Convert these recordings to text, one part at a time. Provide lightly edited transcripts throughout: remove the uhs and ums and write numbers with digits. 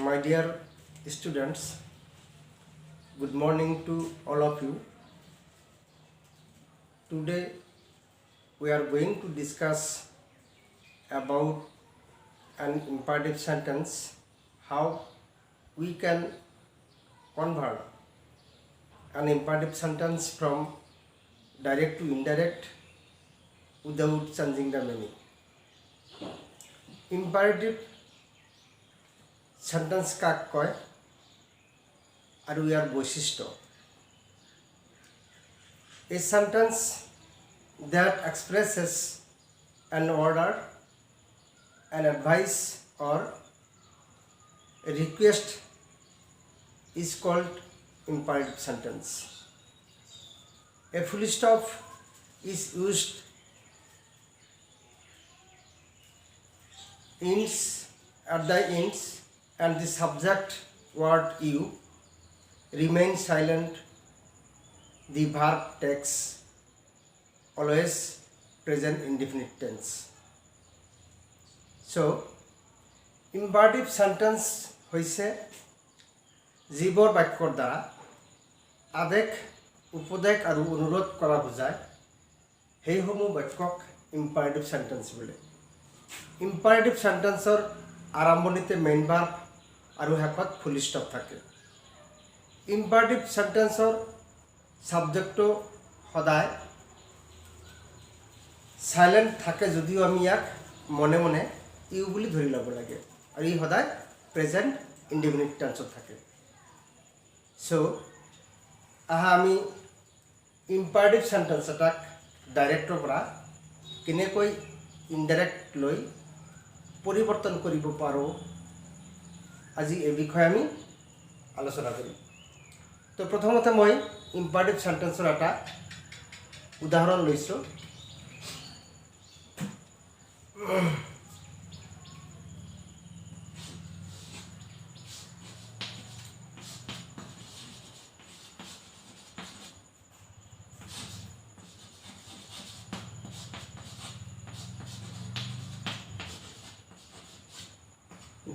My dear students, good morning to all of you. Today we are going to discuss about an imperative sentence, how we can convert an imperative sentence from direct to indirect without changing the meaning. Imperative sentence কাক কয় আৰু ইয়াৰ বৈশিষ্ট্য A sentence that expresses an order, an advice or a request is called imperative sentence. A full stop is used at the ends and the subject word you remain silent. The verb takes always present indefinite tense. So imperative sentence hoise jibor bakyor dara adek উপদেশ আৰু অনুৰোধ কৰা বুজায় সেইসমূহ বাক্যক imperative sentence বোলে imperative sentenceৰ আৰম্ভণিতে main verb আৰু শেষত ফুল ষ্টপ থাকে imperative sentenceৰ সাবজেক্টটো সদায় সাইলেন্ট থাকে যদিও আমি ইয়াক মনে মনে ইউ বুলি ধৰি ল'ব লাগে আৰু ই সদায় প্ৰেজেন্ট ইনডিফিনিট টেন্সত থাকে সো আমি imperative sentence এটাক ডাইৰেক্টৰ পৰা কেনেকৈ ইনডাইৰেক্ট লৈ পৰিৱৰ্তন কৰিব পাৰোঁ আজি এই বিষয়ে আমি আলোচনা কৰিম তো প্ৰথমতে মই imperative sentence এটা উদাহৰণ লৈছো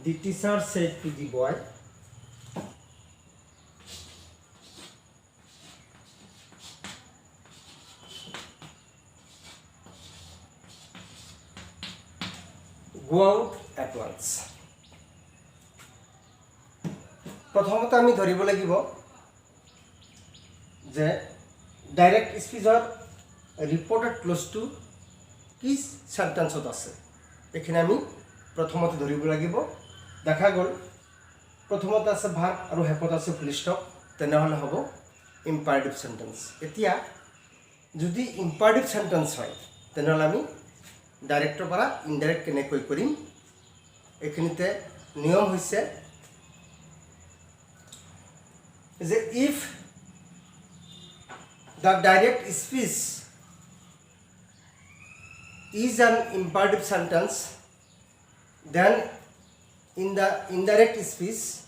The teacher said to the boy, go out at once. প্ৰথমতে আমি ধৰিব লাগিব যে ডাইৰেক্ট স্পিচৰ ৰিপৰ্টেড ক্লজটো কি সেন্টেন্সত আছে এখানে আমি প্ৰথমতে ধৰিব লাগিব দেখা গ'ল প্ৰথমতে আছে ভাৰ্ব আৰু শেষত আছে ফুল ষ্টপ তেনেহলে হ'ব ইম্পাৰেটিভ সেন্টেন্স এতিয়া যদি ইম্পাৰেটিভ সেন্টেন্স হয় তেনেহলে আমি ডাইৰেক্টৰ পৰা ইনডাইৰেক্ট কেনেকৈ কৰিম এখিনিতে নিয়ম হৈছে যে if the direct speech is an imperative sentence then in the indirect speech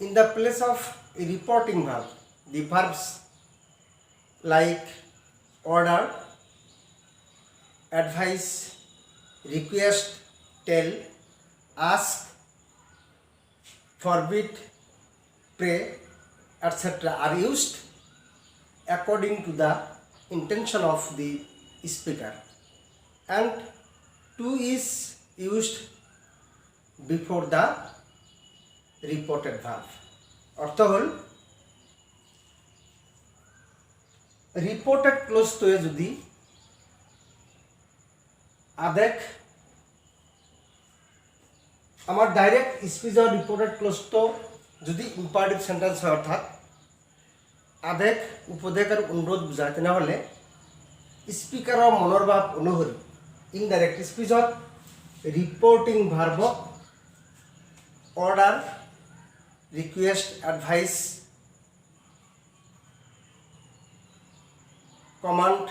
in the place of a reporting verb the verbs like order, advice, request, tell, ask, forbid, pray, etc. are used according to the intention of the speaker and to is used before the reported verb অর্থ হল reported ক্লোজটোৱে যদি আদেশ আমার direct স্পিচৰ reported ক্লোজটো যদি imperative sentence হয় অর্থাৎ আদেশ উপদেশ আৰু অনুৰোধ বুজায় তেনেহলে স্পিকাৰৰ মনৰ ভাৱ অনুসৰি ইনডাইৰেক্ট স্পিচত রিপোর্টিং ভার্বক order, request, advice, command,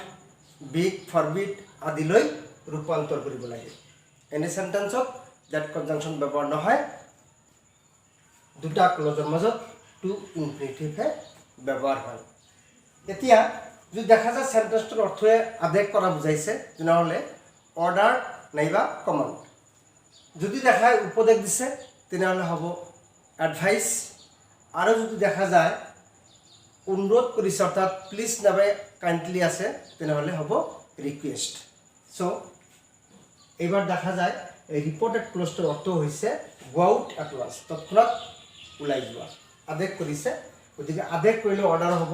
beg, forbid আদিলৈ ৰূপান্তৰ কৰিব লাগে এনে সেন্টেন্সত দ্যাট কনজাংশন ব্যৱহাৰ নহয় দুটা ক্লজৰ মাজত টু ইনফিনিটিভে ব্যৱহাৰ হয় এতিয়া যদি দেখা যায় সেন্টেন্সটোৰ অৰ্থয়ে আদেশ কৰা বুজাইছে তেনেহলে অৰ্ডাৰ নাইবা কমান্ড যদি দেখায় উপদেশ দিছে তেনেহ'লে হ'ব এডভাইচ। আৰু যদি দেখা যায় অনুৰোধ কৰিছে অৰ্থাৎ প্লিজ নামে কাইণ্ডলি আছে, তেনেহ'লে হ'ব ৰিকুৱেষ্ট। চ' এইবাৰ দেখা যায় এই ৰিপৰ্টেড ক্লজটোৰ অৰ্থ হৈছে গো আউট এট ৱান্স, তৎক্ষণাত ওলাই যোৱা। আদেশ কৰিছে, গতিকে আদেশ কৰিলে অৰ্ডাৰ হ'ব।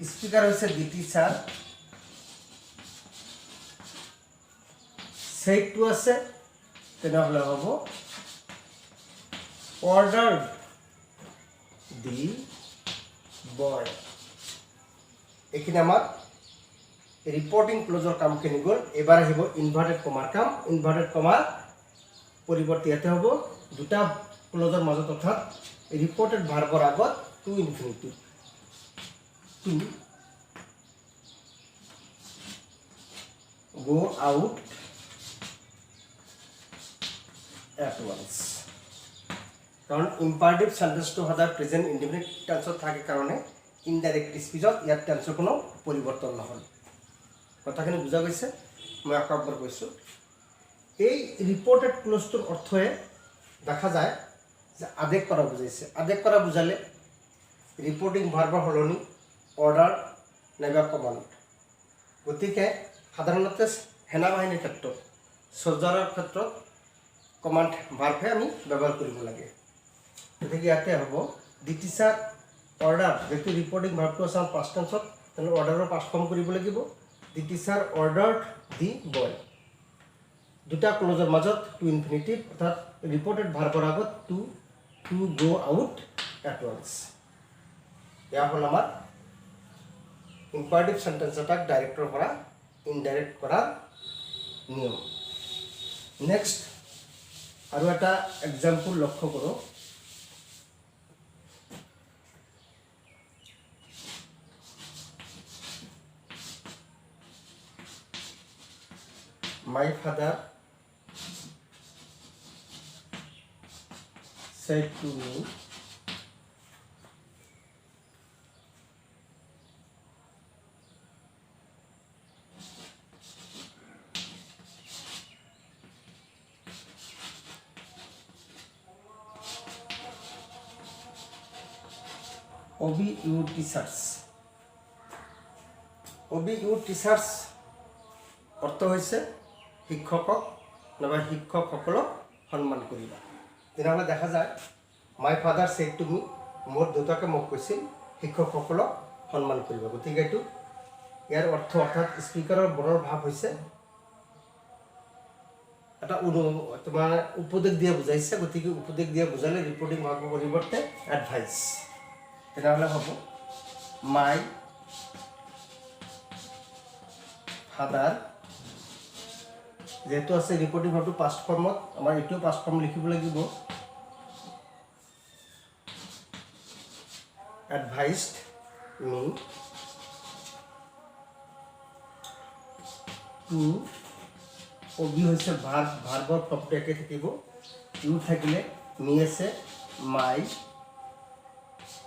স্পীকাৰ হৈছে দি টিচাৰ, সেইটো আছে, তেনেহ'লে হ'ব অৰ্ডাৰ দি বয়। এইখিনি আমাৰ ৰিপৰ্টিং ক্লজৰ কামখিনি গ'ল। এইবাৰ আহিব ইনভাৰ্টেড কমাৰ কাম। ইনভাৰ্টেড কমাৰ পৰিৱৰ্তে ইয়াতে হ'ব দুটা ক্লজৰ মাজত, অৰ্থাৎ ৰিপৰ্টেড ভাৰ্বৰ আগত to infinitive, to go out at once. কাৰণ ইম্পাৰেটিভ সেন্টেন্সটো সদায় প্ৰেজেন্ট ইনডিফিনিট টেন্সত থাকে কাৰণে ইনডাইৰেক্ট স্পীচত ইয়াত টেন্সৰ কোনো পৰিৱৰ্তন নহ'ল। কথাখিনি বুজা গৈছে? মই আকৌ একবাৰ কৈছোঁ, এই ৰিপৰ্টেড ক্লজটোৰ অৰ্থয়ে দেখা যায় যে আদেশ কৰা বুজাইছে। আদেশ কৰা বুজালে ৰিপৰ্টিং ভাৰ্বৰ সলনি অৰ্ডাৰ নাইবা কমাণ্ড। গতিকে সাধাৰণতে সেনাবাহিনীৰ ক্ষেত্ৰত, চলজাৰৰ ক্ষেত্ৰত কমাণ্ড ভাৰ্বহে আমি ব্যৱহাৰ কৰিব লাগে। গতিকে ইয়াতে হ'ব দি টিচাৰ অৰ্ডাৰ, যিহেতু ৰিপৰ্টিং ভাৰ্বটো আছে পাষ্ট টেন্সত, তেনেহ'লে অৰ্ডাৰৰ পাষ্ট ফৰ্ম কৰিব লাগিব। দি টিচাৰ অৰ্ডাৰ্ড দি বয়। দুটা ক্লজৰ মাজত টু ইনফিনিটিভ, অৰ্থাৎ ৰিপৰ্টেড ভাৰ্বৰ আগত two go out at once. এয়া হ'ল আমাৰ ইম্পাৰেটিভ সেন্টেন্স এটাক ডাইৰেক্টৰ পৰা ইনডাইৰেক্ট কৰাৰ নিয়ম। নেক্সট আৰু এটা এক্সাম্পল লক্ষ্য কৰোঁ। My father said to me, OBU teachers. OBU teachers অৰ্থ হৈছে শিক্ষকক নাইবা শিক্ষকসকলক সন্মান কৰিবা। তেনেহ'লে দেখা যায় my father said to me, মোৰ দেউতাকে মোক কৈছিল শিক্ষকসকলক সন্মান কৰিবা। গতিকে এইটো ইয়াৰ অৰ্থ, অৰ্থাৎ স্পীকাৰৰ বৰৰ ভাৱ হৈছে এটা তোমাৰ উপদেশ দিয়া বুজাইছে। গতিকে উপদেশ দিয়া বুজালে ৰিপৰ্টিং ভাৰ্বৰ পৰিৱৰ্তে এডভাইচ। তেনেহ'লে হ'ব মাই ফাদাৰ, যেহেতু আছে ৰিপৰ্টিং ভাৰ্বটো পাষ্ট ফৰ্মত, আমাৰ এইটোও পাষ্ট ফৰ্ম লিখিব লাগিব। এডভাইচড মি টু, অবি হৈছে ভাৰ্বৰ ফৰ্মটো একে থাকিব, ইউ থাকিলে মি আছে মাই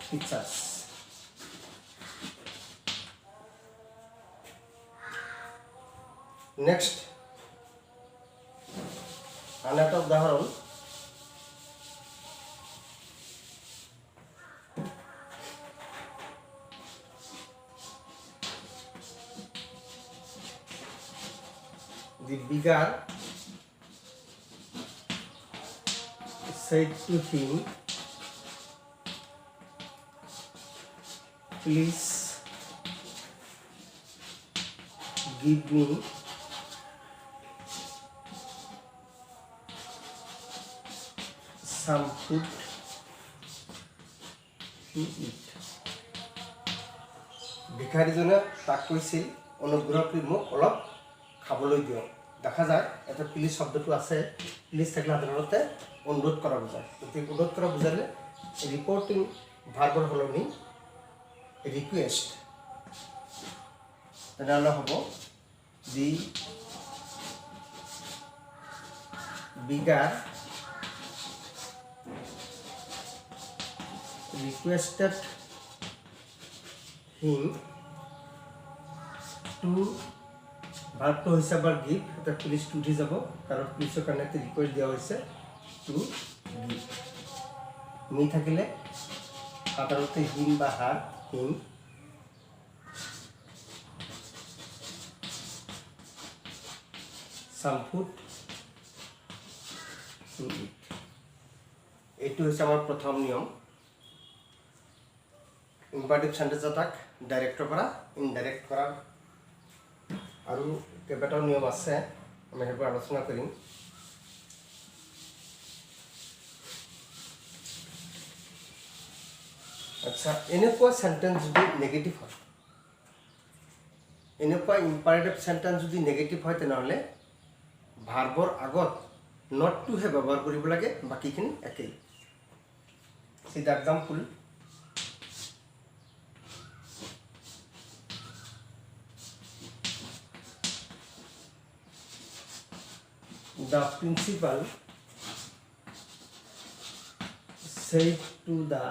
টিচাৰ্ছ। নেক্সট আন এটা উদাহৰণ, the beggar said to him, please give me some food to eat. ভিখাৰীজনে তাক কৈছিল অনুগ্ৰহ কৰি মোক অলপ খাবলৈ দিয়ক। দেখা যায় এটা প্লিজ শব্দটো আছে, প্লিজ থাকিলে সাধাৰণতে অনুৰোধ কৰা বুজায়। গতিকে অনুৰোধ কৰা বুজালে ৰিপৰ্টিং ভাৰ্বৰ সলনি ৰিকুৱেষ্ট। তেনেহ'লে হ'ব দি beggar requested him to, ভাৰ্বটো হৈছে আবাৰ গিভ, এটা প্লিজ টু দি যাব কাৰণ প্লিজৰ কাৰণে এটা ৰিকুৱেষ্ট দিয়া হৈছে, টু বি মি থাকিলে সাধাৰণতে হিম বা হাৰ হিম some food to eat এইটো হৈছে আমাৰ প্ৰথম নিয়ম ইম্পাৰেটিভ সেন্টেন্স এটাক ডাইৰেক্টৰ পৰা ইনডাইৰেক্ট কৰাৰ আৰু কেইবাটাও নিয়ম আছে আমি সেইবোৰ আলোচনা কৰিম আচ্ছা এনেকুৱা সেন্টেন্স যদি নেগেটিভ হয় এনেকুৱা ইম্পাৰেটিভ সেন্টেন্স যদি নেগেটিভ হয় তেনেহ'লে ভাৰ্বৰ আগত নট টু হে ব্যৱহাৰ কৰিব লাগে বাকীখিনি একেই See the example. The principal said to the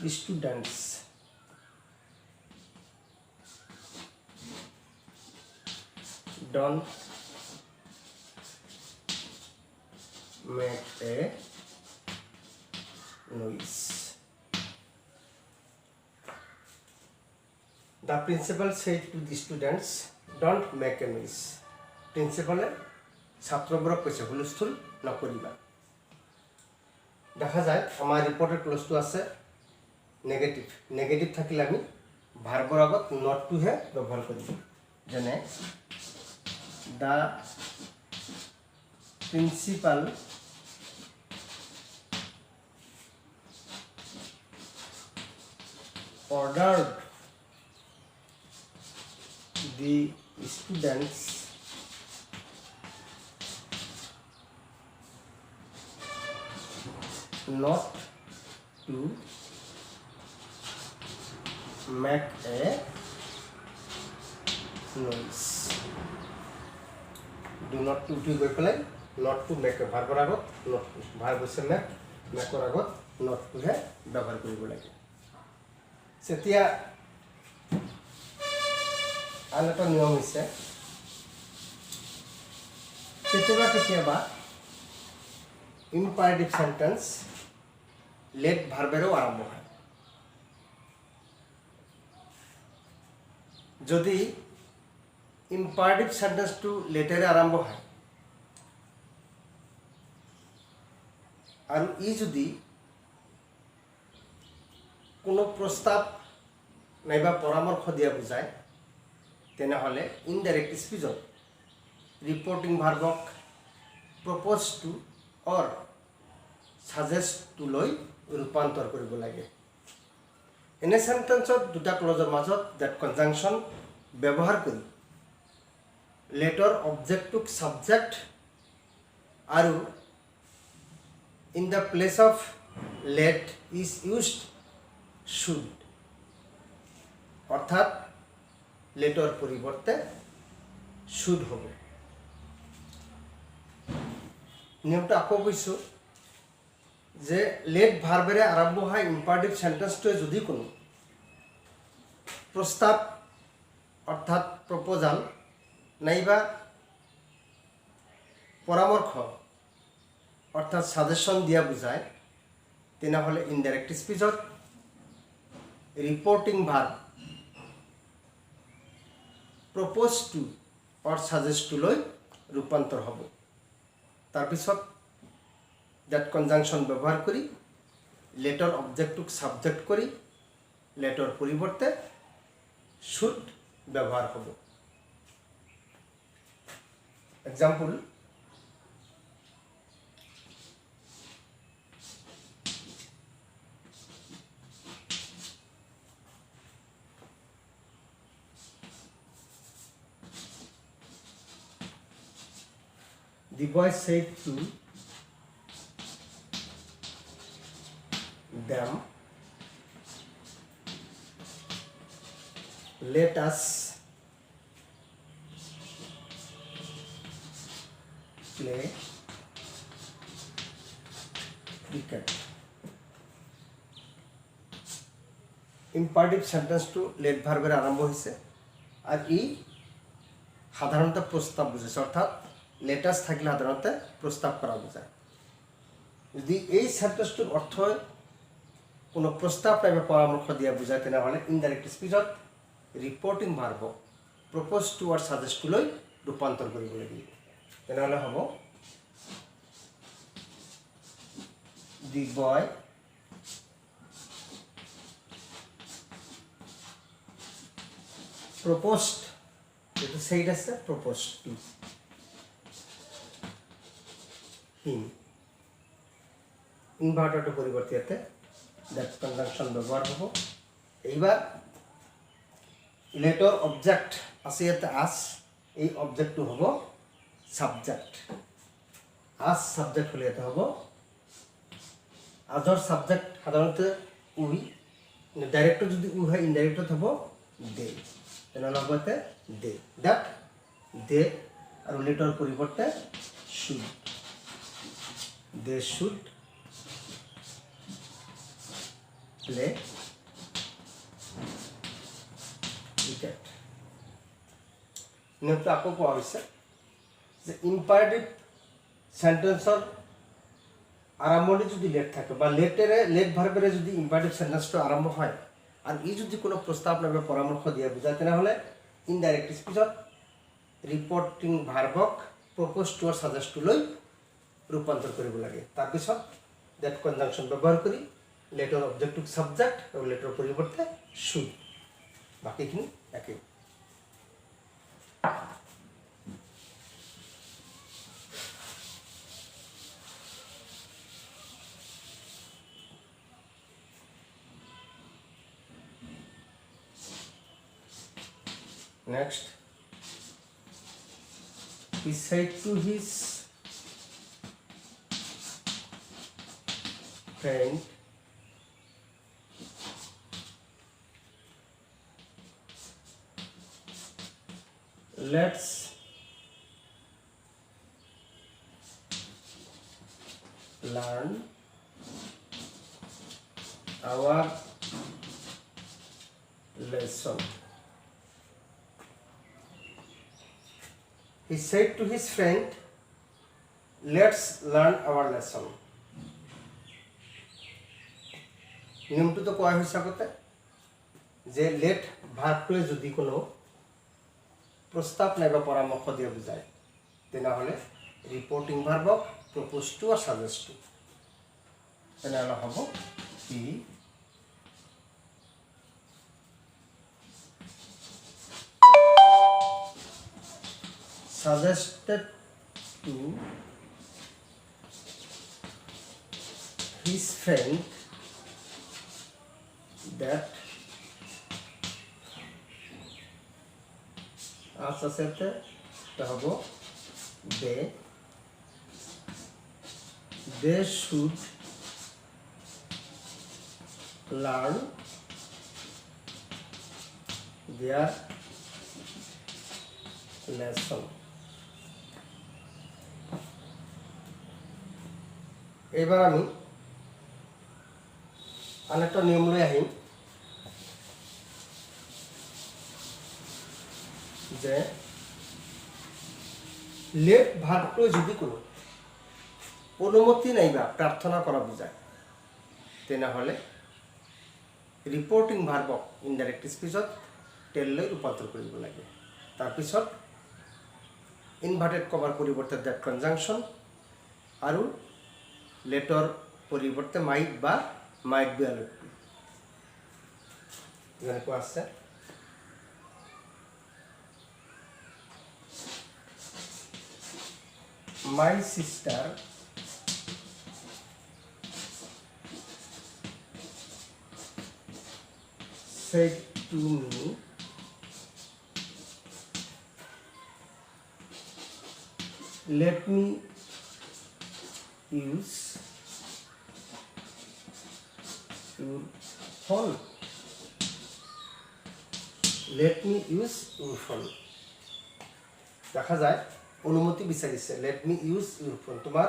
students, don't make a noise. The principal said to the students, don't make a noise. Principal ছাত্রবোৰক কৈছে হুলস্থুল নকৰিবা দেখা যায় আমাৰ ৰিপৰ্টেড ক্লজটো আছে নেগেটিভ থাকিলে আমি ভাৰ্বৰ আগত নট টু হে ব্যৱহাৰ কৰিম যেনে the principal ordered the students not to make a noise. Do not to গৈ পেলাই not to make a ভাৰ্বৰ আগত not ভাৰ্ব হৈছে মেকৰ আগত not to হে ব্যৱহাৰ কৰিব লাগে তেতিয়া আন এটা নিয়ম হৈছে কেতিয়াবা ইম্পাৰেটিভ সেন্টেন্স লেট ভাৰ্বেৰেও আৰম্ভ হয় যদি ইম্পাৰেটিভ সেন্টেন্সটো লেটেৰে আৰম্ভ হয় আৰু ই যদি কোনো প্ৰস্তাৱ নাইবা পৰামৰ্শ দিয়া বুজায় তেনেহ'লে ইনডাইৰেক্ট স্পীচত ৰিপৰ্টিং ভাৰ্বক propose to or suggest to লৈ ৰূপান্তৰ কৰিব লাগে এনে সেন্টেন্সত দুটা ক্লজৰ মাজত ডেট কনজাংচন ব্যৱহাৰ কৰি লেটৰ অবজেক্টটোক সাবজেক্ট আৰু in the place of let is used should অর্থাৎ লেটৰ পৰিৱৰ্তে should হ'ব নিয়মটো আকৌ কৈছোঁ যে লেট ভাৰ্বেৰে আৰম্ভ হয় ইম্পাৰেটিভ সেন্টেন্সটোৱে যদি কোনো প্ৰস্তাৱ অৰ্থাৎ প্ৰপ'জাল নাইবা পৰামৰ্শ অর্থাৎ সাজেশন দিয়া বুঝায় তেনেহলে ইনডাইরেক্ট স্পিচত reporting verb propose to or suggest to লৈ রূপান্তর হব তাৰপিছত দ্যাট কনজাংশন ব্যবহার কৰি লেটৰ অবজেক্টক সাবজেক্ট কৰি লেটৰ পৰিৱৰ্তে শুড ব্যবহার হব example The boy said to them, let us play cricket. Imperative sentence to let ভার্বের আরম্ভ হয়েছে আর ই সাধাৰণতে প্ৰস্তাৱ বুজাইছে, অৰ্থাৎ লেটাৰ্ছ থাকিলে সাধাৰণতে প্ৰস্তাৱ কৰা বুজায়। যদি এই সেন্টেন্সটোৰ অৰ্থই কোনো প্ৰস্তাৱ নাইবা পৰামৰ্শ দিয়া বুজায় তেনেহ'লে ইনডাইৰেক্ট স্পীচত ৰিপৰ্টিং ভাৰ্বক প্ৰপ'জ টু আৰু ছাজেষ্ট টুলৈ ৰূপান্তৰ কৰিব লাগিব। তেনেহ'লে হ'ব দি বয় proposed, যেটা সেইট আছে proposed to him, ইনভার্টারটা পরিবর্তে এতে দ্যাট কনজাংশন ব্যবহার হবো। এইবার লেটার অবজেক্ট আছে এতে আস, এই অবজেক্টটো হবো সাবজেক্ট। আস সাবজেক্ট হলে এতে হবো আদার সাবজেক্ট, সাধারণত উই, ডাইরেক্টর যদি উই হয় ইনডাইরেক্টর হবো দে। তেনেহ'লে হ'ব এতে দে, দ্যাট দে, আৰু লেটাৰ পৰিৱৰ্তে should, they should play cricket. নিয়মটো আকৌ কোৱা হৈছে যে ইম্পাৰেটিভ সেন্টেন্সৰ আৰম্ভণি যদি লেট থাকে বা লেট ভাৰ্বেৰে যদি ইম্পাৰেটিভ সেন্টেন্সটো আৰম্ভ হয় আৰু ই যদি কোনো প্ৰস্তাৱ নাইবা পৰামৰ্শ দিয়া বুজায় তেনেহ'লে ইনডাইৰেক্ট স্পীচত ৰিপৰ্টিং ভাৰ্বক প্ৰপ'জ টু আৰু ছাজেষ্ট টুলৈ ৰূপান্তৰ কৰিব লাগে। তাৰপিছত ডেট কনজাংশ্যন ব্যৱহাৰ কৰি লেটাৰ অবজেক্টটোক ছাবজেক্ট আৰু লেটাৰৰ পৰিৱৰ্তে শুড, বাকীখিনি একেই। Next, he said to his friend, let's learn our lesson. He said to his friend, let's learn our lesson. নিয়মটোতো কোৱা হৈছে আগতে যে লেট ভাৰ্বটোৱে যদি কোনো প্ৰস্তাৱ নাইবা পৰামৰ্শ দিয়া বুজায় তেনেহ'লে ৰিপৰ্টিং ভাৰ্বক প্ৰপ'জ টু আৰু ছাজেষ্ট টু, তেনেহ'লে হ'ব হি suggested to his friend that আচ্ছা সেটা হবো they should learn their lesson. এবার আমি আরেকটা নিয়ম লৈ আহিম যে লেট ভাৰ্বটোৱে যদি কোনো অনুমতি নাইবা প্ৰাৰ্থনা কৰা বুজায় তেনেহ'লে ৰিপৰ্টিং ভাৰ্বক ইনডাইৰেক্ট স্পীচত টেললৈ ৰূপান্তৰ কৰিব লাগে। তাৰপিছত ইনভাৰ্টেড কমাৰ পৰিৱৰ্তে ডেট কনজাংশ্যন আৰু লেটৰ পৰিৱৰ্তে মাইট বা মাইট বি আলুটু, যেনেকুৱা আছে my sister said to me let me use your phone, let me use your phone, দেখা যায় অনুমতি বিচাৰিছে লেট মি ইউজ ইউৰ ফোন, তোমাৰ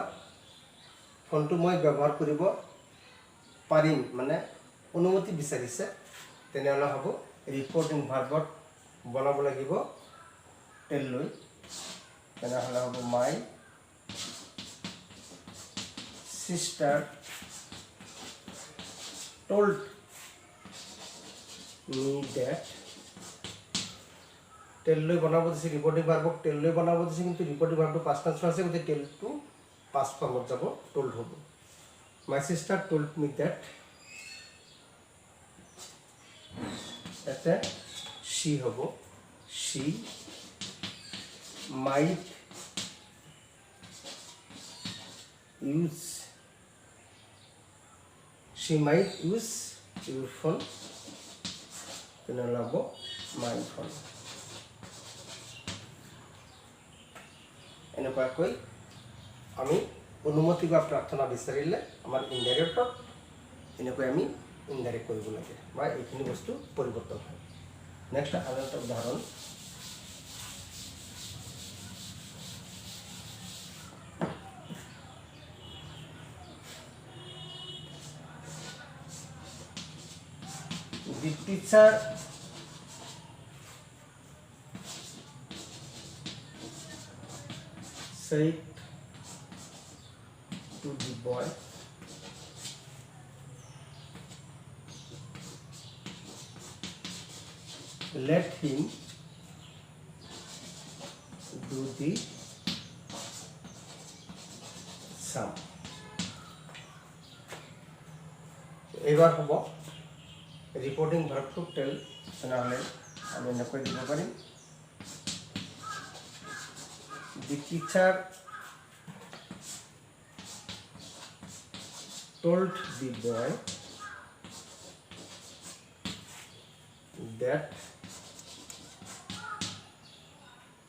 ফোনটো মই ব্যৱহাৰ কৰিব পাৰিম মানে অনুমতি বিচাৰিছে। তেনেহ'লে হ'ব ৰিপৰ্টিং ভাৰ্বত বনাব লাগিব টেল লৈ তেনেহ'লে হ'ব মাই সিস্টাৰ told me that টেল লৈ বনাব দিছে ৰিপৰ্টিং ভাৰ্বক টেল লৈ বনাব দিছে কিন্তু ৰিপৰ্টিং ভাৰ্বটো পাষ্ট টেন্স আছে গতিকে টেলটো পাষ্ট ফৰ্মত যাব told হ'ব মাই সিস্টাৰ told me that এটা she হ'ব she might use your phone তেনেহ'লে হ'ব my phone এনেকুৱাকৈ আমি অনুমতি বা প্ৰাৰ্থনা বিচাৰিলে আমাৰ ইনডাইৰেক্টত এনেকৈ আমি ইনডাইৰেক্ট কৰিব লাগে বা এইখিনি বস্তু পৰিৱৰ্তন হয় নেক্সট আৰু এটা উদাহৰণ The teacher said to the boy, let him do the sum. এবার হ'ব ৰিপৰ্টিং ভাৰ্বটো টেল তেনেহ'লে আমি এনেকৈ দিব পাৰিম the teacher told the boy that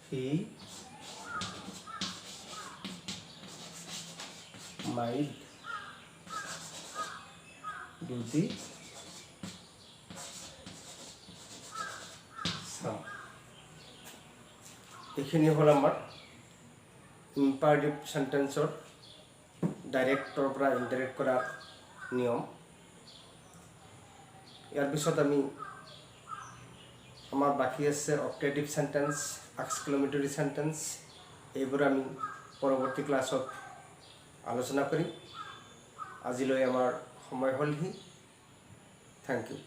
he might do the sum. এইখিনি হ'ল আমাৰ ইম্পাৰেটিভ সেন্টেন্সৰ ডাইৰেক্টৰ পৰা ইনডাইৰেক্ট কৰাৰ নিয়ম ইয়াৰ পিছত আমি আমাৰ বাকী আছে অপটেটিভ সেন্টেন্স এক্সক্লেমেটৰী সেন্টেন্স এইবোৰ আমি পৰৱৰ্তী ক্লাছত আলোচনা কৰিম আজিলৈ আমাৰ সময় হ'লহি থ্যাংক ইউ